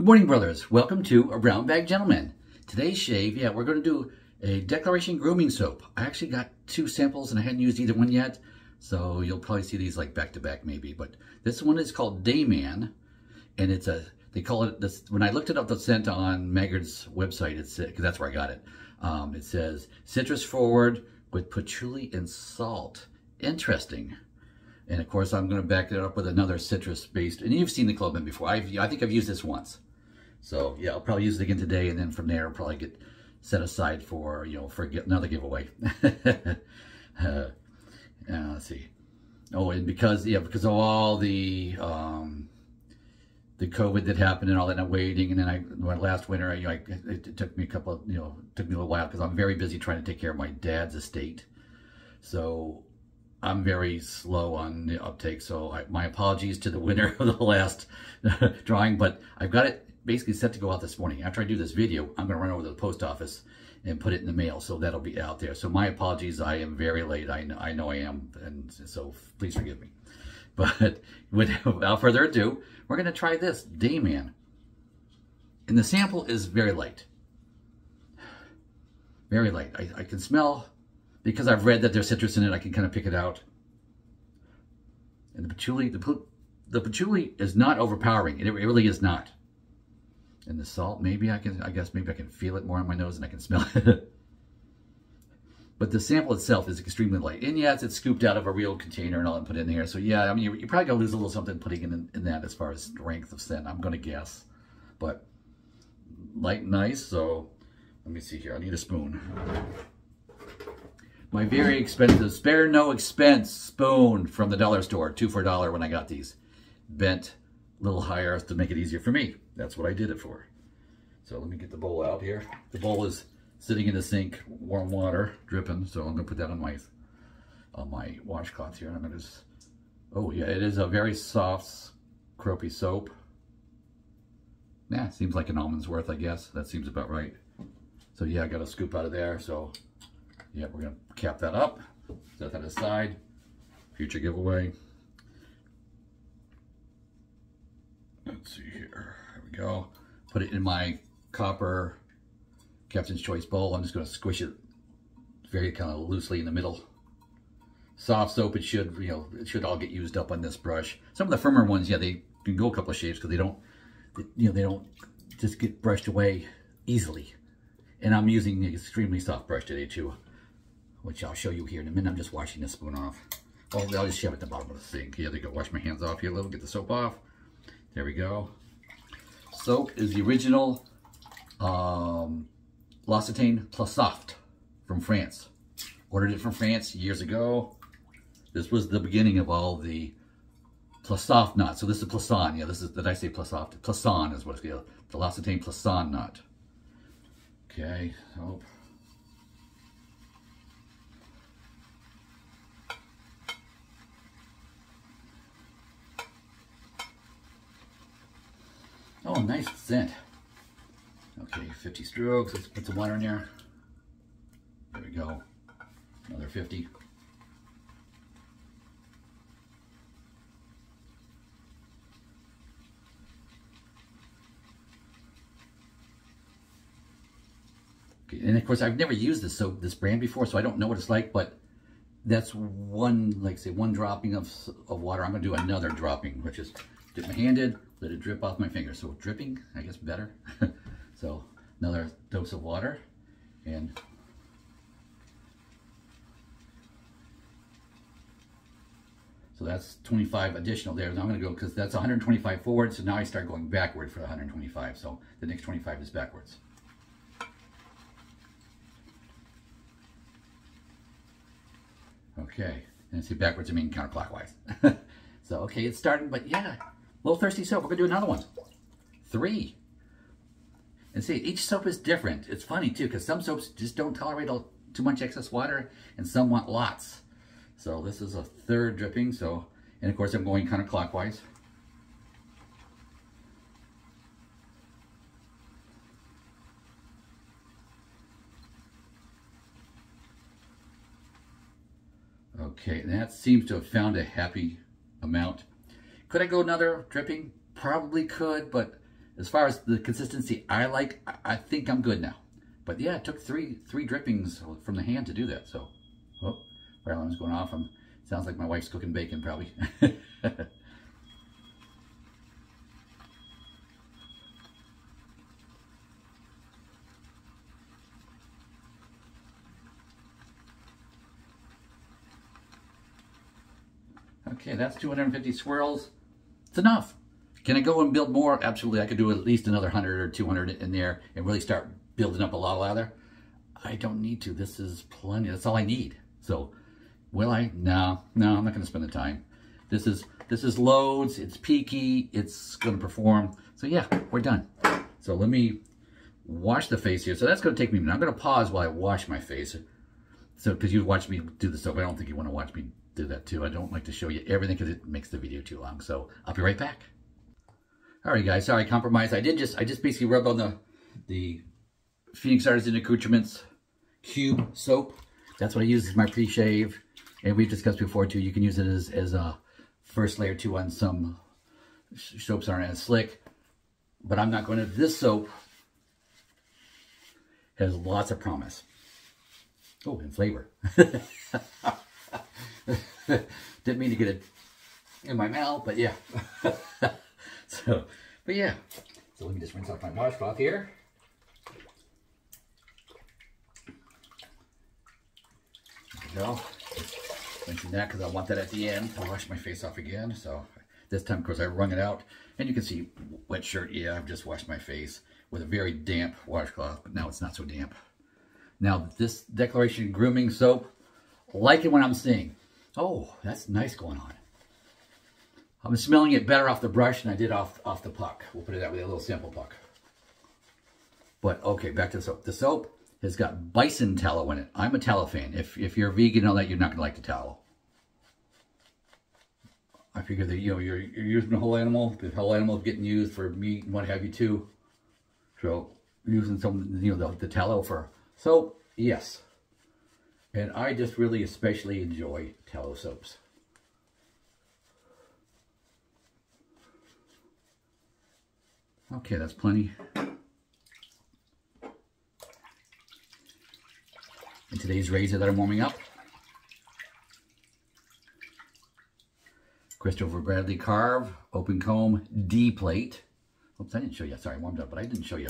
Good morning, brothers. Welcome to A Brown Bag Gentleman. Today's shave, we're going to do a Declaration grooming soap. I actually got two samples and I hadn't used either one yet, so you'll probably see these like back to back maybe. But this one is called Dayman, and they call it this. When I looked it up, the scent on Maggard's website, because that's where I got it. It says citrus forward with patchouli and salt. Interesting. And of course, I'm going to back it up with another citrus-based. And you've seen the Clubman before. I think I've used this once. So yeah, I'll probably use it again today, and then from there, I'll probably get set aside for another giveaway. Let's see. Oh, and because of all the COVID that happened and all that, and I'm waiting, and then last winter, it took me took me a little while because I'm very busy trying to take care of my dad's estate. So I'm very slow on the uptake, so my apologies to the winner of the last drawing, but I've got it basically set to go out this morning. After I do this video, I'm going to run over to the post office and put it in the mail, so that'll be out there. So my apologies, I am very late. I know I am, and so please forgive me. But without further ado, we're going to try this Dayman. And the sample is very light. Very light. I can smell, because I've read that there's citrus in it, I can kind of pick it out. And the patchouli is not overpowering. It really is not. And the salt, maybe I guess maybe I can feel it more on my nose and I can smell it. But the sample itself is extremely light. And yes, it's scooped out of a real container and all and put in here. So yeah, I mean, you're probably gonna lose a little something putting in that as far as strength of scent, I'm gonna guess. But light and nice, so let me see here. I need a spoon. My very expensive, spare no expense spoon from the dollar store, 2 for $1 when I got these. Bent a little higher to make it easier for me. That's what I did it for. So let me get the bowl out here. The bowl is sitting in the sink, warm water, dripping. So I'm gonna put that on my washcloth here. And I'm gonna just, oh yeah, it is a very soft, croapy soap. Yeah, seems like an almond's worth, I guess. That seems about right. So yeah, I got a scoop out of there. So yeah, we're gonna cap that up, set that aside, future giveaway. Let's see here, there we go. Put it in my copper Captain's Choice bowl. I'm just gonna squish it very kind of loosely in the middle. Soft soap, it should, it should all get used up on this brush. Some of the firmer ones, yeah, they can go a couple of shaves because they don't just get brushed away easily. And I'm using an extremely soft brush today too, which I'll show you here in a minute. I'm just washing this spoon off. Oh, I'll just shove it at the bottom of the sink. Here, they go. Wash my hands off here a little, get the soap off. There we go. Soap is the original L'Occitane Plus Soft from France. Ordered it from France years ago. This was the beginning of all the Plus Soft knots. So this is Plasson. Yeah, this is, did I say Plus Soft? Plasson is what it's called. The L'Occitane Plasson knot. Okay, soap. Oh, nice scent. Okay, 50 strokes. Let's put some water in there. There we go. Another 50. Okay, and of course, I've never used this brand before, so I don't know what it's like, but that's one, like say, one dropping of water. I'm gonna do another dropping, which is dip my hand in, let it drip off my finger. So dripping, I guess better. So another dose of water, and so that's 25 additional there. Now I'm gonna go, because that's 125 forward, so now I start going backward for the 125. So the next 25 is backwards. Okay, and see backwards, I mean counterclockwise. So okay, it's starting, but yeah. A little thirsty soap. We're gonna do another one. 3. And see, each soap is different. It's funny too, because some soaps just don't tolerate too much excess water, and some want lots. So this is a 3rd dripping. So, and of course I'm going counterclockwise. Okay, and that seems to have found a happy amount. Could I go another dripping? Probably could, but as far as the consistency I like, I think I'm good now. But yeah, it took three drippings from the hand to do that. So, oh, fire alarm's going off. Sounds like my wife's cooking bacon probably. Okay, that's 250 swirls. It's enough. Can I go and build more? Absolutely. I could do at least another 100 or 200 in there and really start building up a lot of lather. I don't need to. This is plenty. That's all I need. So, will I? No, I'm not going to spend the time. This is loads. It's peaky. It's going to perform. So yeah, we're done. So let me wash the face here. So that's going to take me a minute. I'm going to pause while I wash my face. So, because you watch me do the soap, I don't think you want to watch me do that too. I don't like to show you everything because it makes the video too long. So I'll be right back. All right, guys. Sorry, I compromised. I just basically rubbed on the Phoenix Artisan Accoutrements Cube soap. That's what I use as my pre-shave. And we've discussed before too, you can use it as a first layer too on some soaps aren't as slick. But I'm not going to. This soap has lots of promise. Oh, and flavor. Didn't mean to get it in my mouth, but yeah. So let me just rinse off my washcloth here. There we go. Rinsing that because I want that at the end to wash my face off again. So this time, of course, I wrung it out. And you can see wet shirt. Yeah, I've just washed my face with a very damp washcloth, but now it's not so damp. Now, this Declaration Grooming Soap, like it when I'm seeing. Oh, that's nice going on. I'm smelling it better off the brush than I did off the puck. We'll put it that way, a little sample puck. But, okay, back to the soap. The soap has got bison tallow in it. I'm a tallow fan. If you're a vegan and all that, you're not going to like the tallow. I figure that, you know, you're using the whole animal. The whole animal is getting used for meat and what have you, too. So, using some, you know, the tallow for soap, yes. And I just really especially enjoy tallow soaps. Okay, that's plenty. And today's razor that I'm warming up, Christopher Bradley Karve Open Comb D plate. Oops, I didn't show you. Sorry, I warmed up, but I didn't show you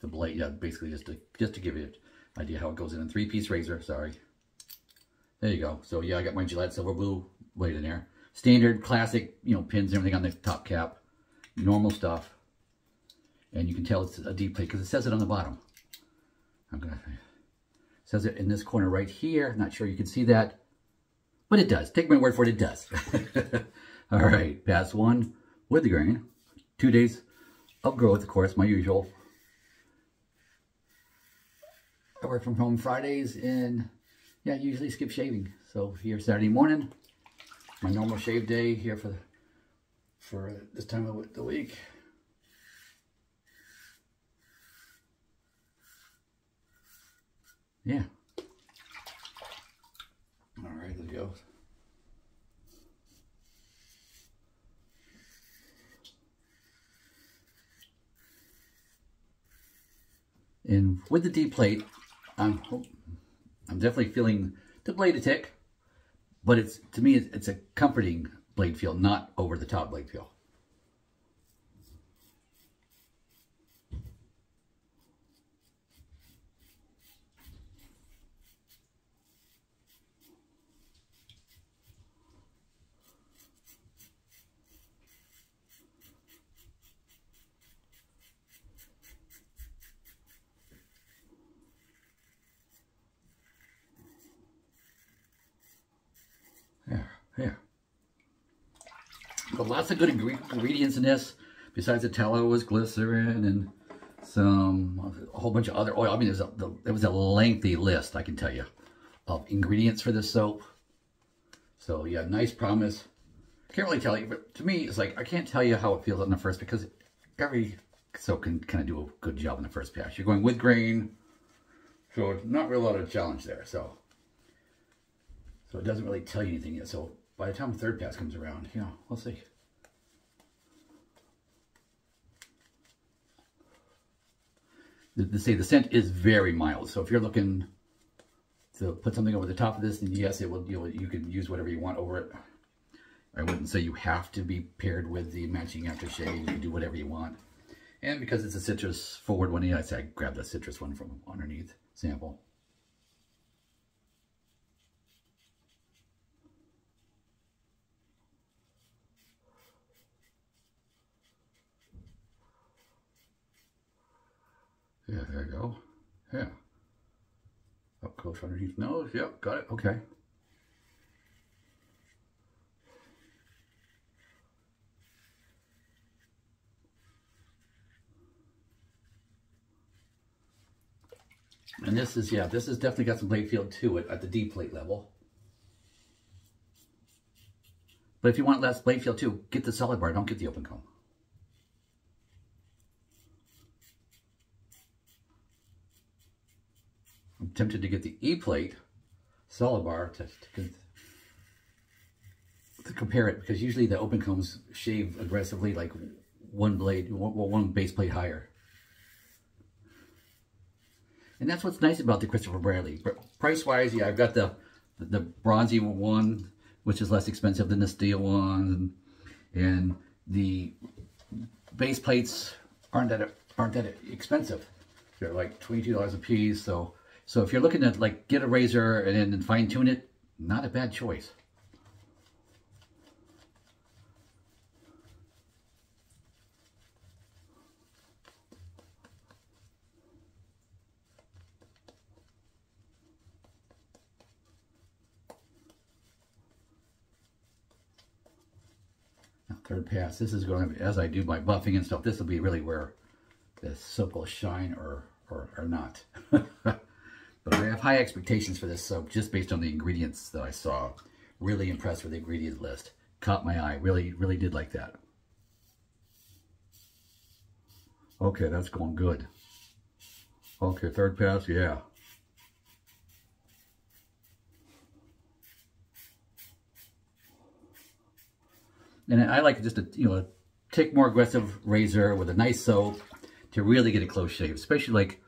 the blade. Yeah, basically just to give you an idea how it goes in a 3-piece razor. Sorry. There you go. So yeah, I got my Gillette Silver Blue blade in there. Standard, classic, you know, pins and everything on the top cap. Normal stuff. And you can tell it's a deep plate because it says it on the bottom. It says it in this corner right here. Not sure you can see that, but it does. Take my word for it, it does. All right, pass 1 with the grain. 2 days of growth, of course, my usual. I work from home Fridays and yeah, usually skip shaving. So here Saturday morning, my normal shave day here for this time of the week. Yeah. All right, there goes. And with the D plate, I'm definitely feeling the blade a tick, but to me it's a comforting blade feel, not over the top blade feel. There. But lots of good ingredients in this. Besides the tallow was glycerin and a whole bunch of other oil. I mean, there was a lengthy list, I can tell you, of ingredients for this soap. So yeah, nice promise. Can't really tell you, but to me, it's like, I can't tell you how it feels on the first, because every soap can kind of do a good job in the first pass. You're going with grain, so it's not really a lot of challenge there. So it doesn't really tell you anything yet. So by the time the third pass comes around, you know, we'll see. the scent is very mild. So if you're looking to put something over the top of this, then yes, it will. You can use whatever you want over it. I wouldn't say you have to be paired with the matching aftershave. You can do whatever you want. And because it's a citrus forward one, I say I grab the citrus one from underneath sample. Yeah, there you go. Yeah. Up close underneath nose. Yep, got it. Okay. And this is, yeah, this has definitely got some blade feel to it at the deep plate level. But if you want less blade feel too, get the solid bar, don't get the open comb. I'm tempted to get the E plate solid bar to compare it, because usually the open combs shave aggressively, like one base plate higher. And that's what's nice about the Christopher Bradley. Price-wise, yeah, I've got the bronzy one, which is less expensive than the steel one, and the base plates aren't that expensive. They're like $22 a piece. So if you're looking to like get a razor and then fine tune it, not a bad choice. Third pass, this is going to, as I do my buffing and stuff, this will be really where the soap will shine or not. But I have high expectations for this soap just based on the ingredients that I saw. Really impressed with the ingredient list. Caught my eye. Really did like that. Okay, that's going good. Okay, third pass, yeah. And I like just to, take more aggressive razor with a nice soap to really get a close shave. Especially like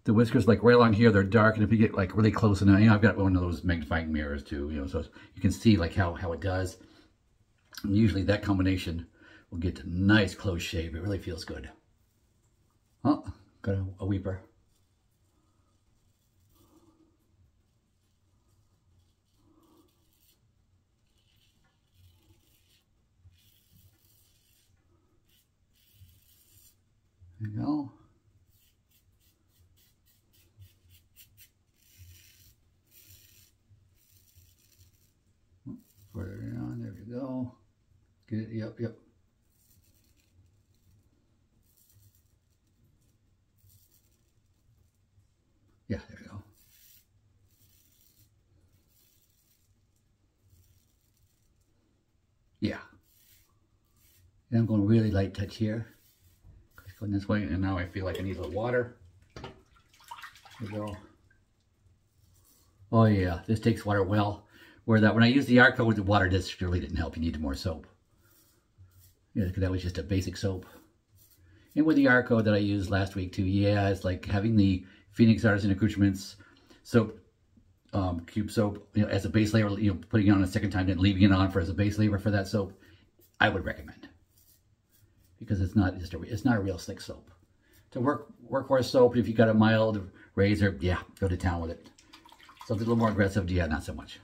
the whiskers, like right along here, they're dark. And if you get like really close enough, I've got one of those magnifying mirrors too, so you can see like how it does. And usually that combination will get a nice close shave. It really feels good. Oh, got a weeper. There you go. Further on, there we go. Get it, yep. Yeah, there we go. Yeah. And I'm going really light touch here. Going this way, and now I feel like I need a little water. There we go. Oh yeah, this takes water well. Where that when I used the Arco, the water just really didn't help. You needed more soap. Yeah, because that was just a basic soap. And with the Arco that I used last week too, yeah, it's like having the Phoenix Artisan Accoutrements soap, cube soap, as a base layer, putting it on a second time and leaving it on as a base layer for that soap, I would recommend. Because it's not a real slick soap. To workhorse soap, if you got a mild razor, yeah, go to town with it. Something a little more aggressive, yeah, not so much.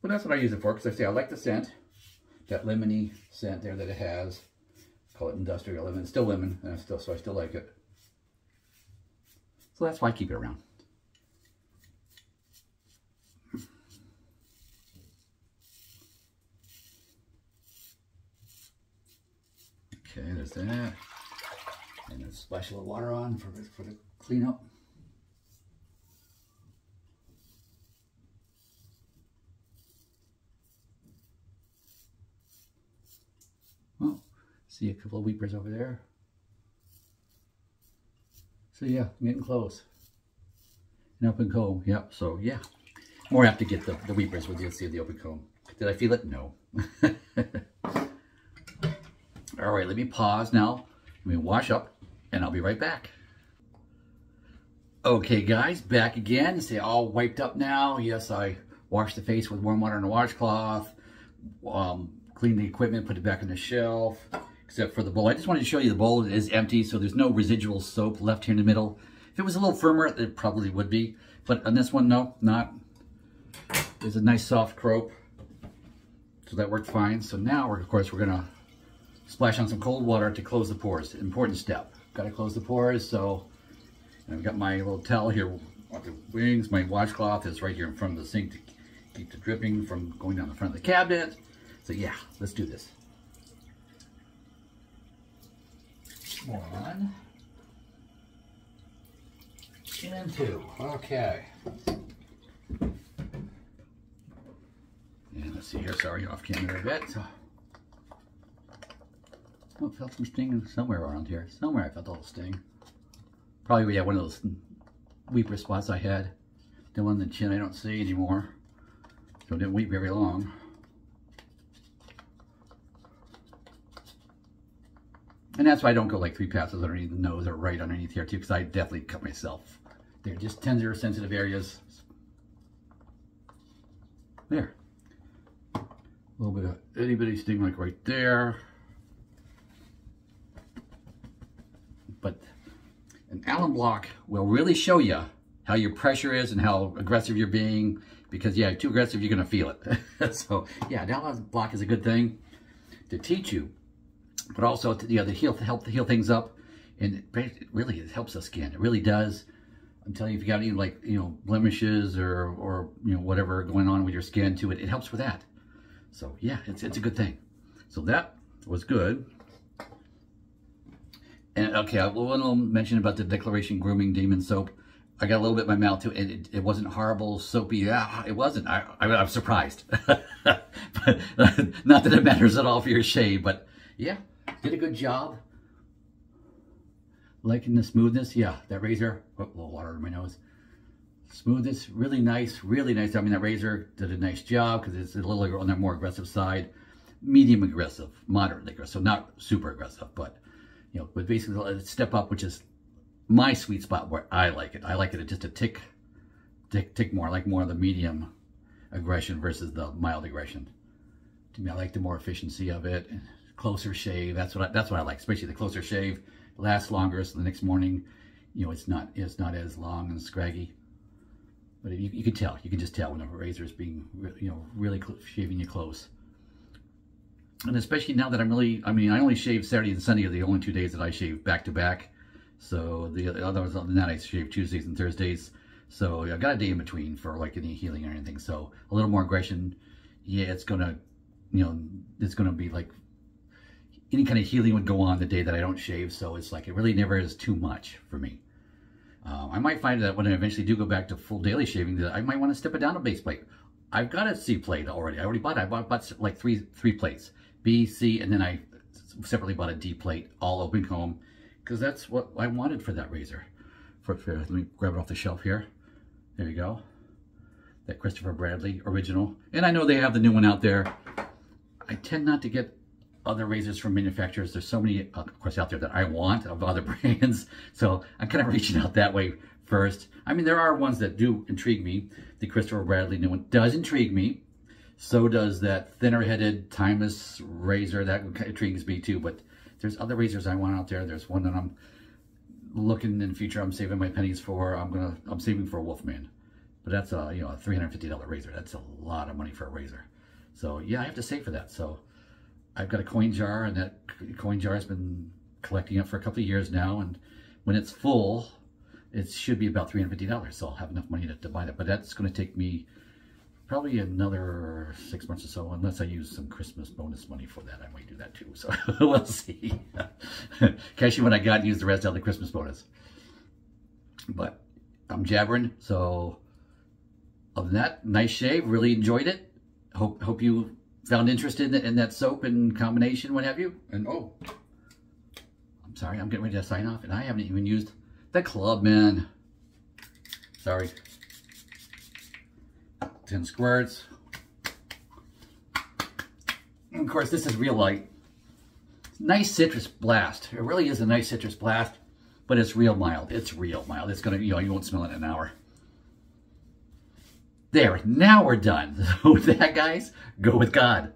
But that's what I use it for, because I like the scent, that lemony scent there that it has. Call it industrial lemon. It's still lemon, and so I still like it. So that's why I keep it around. Okay, there's that. And then splash a little water on for the cleanup. Oh, see a couple of weepers over there. So yeah, I'm getting close. An open comb, yep. So yeah, more apt to get the weepers with the open comb. Did I feel it? No. All right, let me pause now. Let me wash up. and I'll be right back. Okay guys, back again. See, all wiped up now. Yes, I washed the face with warm water and a washcloth, cleaned the equipment, put it back on the shelf, except for the bowl. I just wanted to show you the bowl is empty, so there's no residual soap left here in the middle. If it was a little firmer, it probably would be, but on this one, no, not. There's a nice soft croap, so that worked fine. So now, of course, we're gonna splash on some cold water to close the pores. Important step. Got to close the pores. So I've got my little towel here on the wings. My washcloth is right here in front of the sink to keep the dripping from going down the front of the cabinet. So yeah, let's do this. One and two. Okay. And let's see here. Sorry, off camera a bit. Oh, I felt some sting somewhere around here. Somewhere I felt a little sting. Probably, yeah, one of those weeper spots I had. The one in the chin I don't see anymore. So it didn't weep very long. And that's why I don't go like 3 passes underneath the nose or right underneath here too, because I definitely cut myself. They're just tender, sensitive areas. There. A little bit of itty bitty sting like right there. But an alum block will really show you how your pressure is and how aggressive you're being, because yeah, too aggressive, you're gonna feel it. So yeah, an alum block is a good thing to teach you, but also to, help heal things up, and it really helps the skin. It really does. I'm telling you, if you got any blemishes or whatever going on with your skin too, it helps with that. So yeah, it's a good thing. So that was good. And okay, I want to mention about the Declaration Grooming Dayman soap. I got a little bit in my mouth too, and it wasn't horrible, soapy. Yeah, it wasn't. I'm surprised. But, not that it matters at all for your shave, but yeah, did a good job. Liking the smoothness. Yeah, that razor. Oh, a little water in my nose. Smoothness, really nice, really nice. I mean, that razor did a nice job because it's a little on the more aggressive side. Medium aggressive, moderately aggressive, so not super aggressive, but but basically a step up, which is my sweet spot where I like it. I like it just a tick more. I like more of the medium aggression versus the mild aggression. To me, I like the more efficiency of it. Closer shave. That's what I like, especially the closer shave. It lasts longer, so the next morning, it's not as long and scraggy. But you can tell. You can just tell when a razor is being, really shaving you close. And especially now that I only shave Saturday and Sunday are the only 2 days that I shave back to back. So the others than that, I shave Tuesdays and Thursdays. So I got a day in between for like any healing or anything. So a little more aggression. Yeah, it's gonna be like any kind of healing would go on the day that I don't shave. So it's like it really never is too much for me. I might find that when I eventually do go back to full daily shaving, that I might want to step it down a base plate. I've got a C plate already. I bought like three plates. B, C, and then I separately bought a D plate, all open comb, because that's what I wanted for that razor. Let me grab it off the shelf here. There you go. That Christopher Bradley original. And I know they have the new one out there. I tend not to get other razors from manufacturers. There's so many, of course, out there that I want of other brands. So I'm kind of reaching out that way first. I mean, there are ones that do intrigue me. The Christopher Bradley new one does intrigue me. So does that thinner-headed, timeless razor. That intrigues me too. But there's other razors I want out there. There's one that I'm looking in the future. I'm saving my pennies for. I'm saving for a Wolfman. But that's a $350 razor. That's a lot of money for a razor. So yeah, I have to save for that. So I've got a coin jar, and that coin jar has been collecting up for a couple of years now. And when it's full, it should be about $350. So I'll have enough money to buy that. But that's going to take me probably another 6 months or so, unless I use some Christmas bonus money for that. I might do that too, so we'll see. Cash in what I got and use the rest out of the Christmas bonus. But I'm jabbering, so other than that, nice shave, really enjoyed it. Hope you found interest in that soap and combination, what have you. And oh, I'm sorry, I'm getting ready to sign off, and I haven't even used the Clubman. Sorry. 10 squirts. And of course, this is real light. Nice citrus blast. It really is a nice citrus blast. but it's real mild. It's real mild. It's gonna, you won't smell it in an hour. There, now we're done. So with that, guys, go with God.